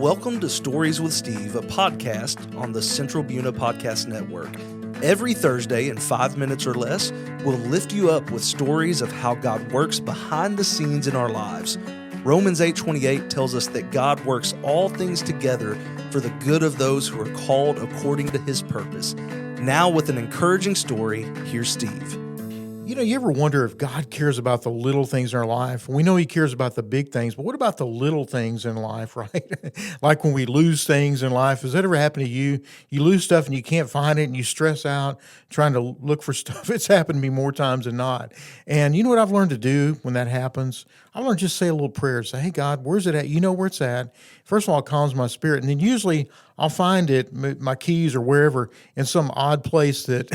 Welcome to Stories with Steve, a podcast on the Central Buna Podcast Network. Every Thursday in 5 minutes or less, we'll lift you up with stories of how God works behind the scenes in our lives. Romans 8.28 tells us that God works all things together for the good of those who are called according to his purpose. Now with an encouraging story, here's Steve. You ever wonder if God cares about the little things in our life? We know he cares about the big things, but what about the little things in life, right? Like when we lose things in life. Has that ever happened to you? You lose stuff and you can't find it and you stress out trying to look for stuff. It's happened to me more times than not. And you know what I've learned to do when that happens? I learned to just say a little prayer. Say, hey, God, where's it at? You know where it's at. First of all, it calms my spirit. And then usually I'll find it, my keys or wherever, in some odd place that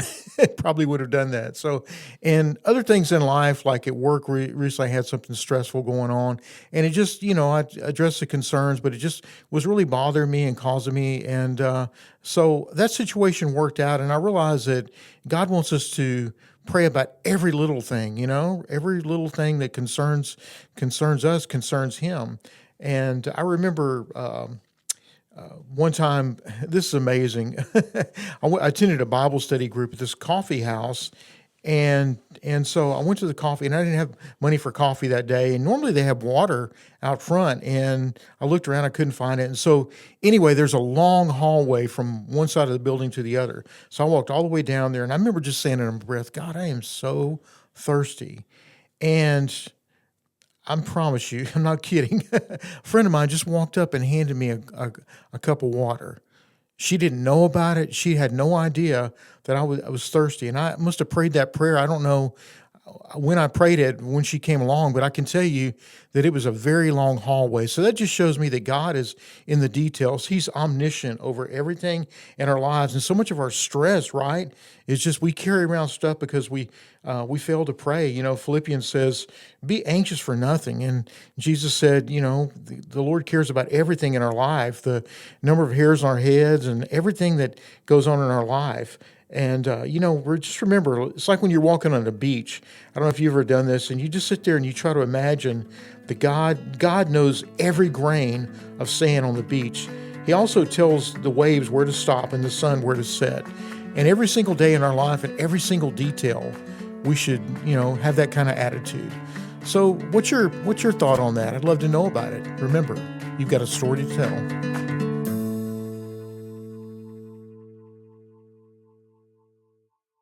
probably would have done that. So, and other things in life, like at work, recently I had something stressful going on. And it just, I addressed the concerns, but it just was really bothering me and causing me. And so that situation worked out. And I realized that God wants us to pray about every little thing, every little thing that concerns us, concerns him. And I remember one time, this is amazing. I attended a Bible study group at this coffee house, and so I went to the coffee, and I didn't have money for coffee that day. And normally they have water out front, and I looked around, I couldn't find it. And so anyway, there's a long hallway from one side of the building to the other. So I walked all the way down there, and I remember just saying in my breath, God, I am so thirsty. And I promise you, I'm not kidding. A friend of mine just walked up and handed me a cup of water. She didn't know about it. She had no idea that I was thirsty. And I must have prayed that prayer. I don't know when I prayed it, when she came along, but I can tell you that it was a very long hallway. So that just shows me that God is in the details. He's omniscient over everything in our lives. And so much of our stress, right, is just we carry around stuff because we fail to pray. Philippians says, be anxious for nothing. And Jesus said, the Lord cares about everything in our life, the number of hairs on our heads and everything that goes on in our life. And, just remember, it's like when you're walking on a beach. I don't know if you've ever done this, and you just sit there and you try to imagine that God knows every grain of sand on the beach. He also tells the waves where to stop and the sun where to set. And every single day in our life and every single detail, we should, have that kind of attitude. So what's your thought on that? I'd love to know about it. Remember, you've got a story to tell.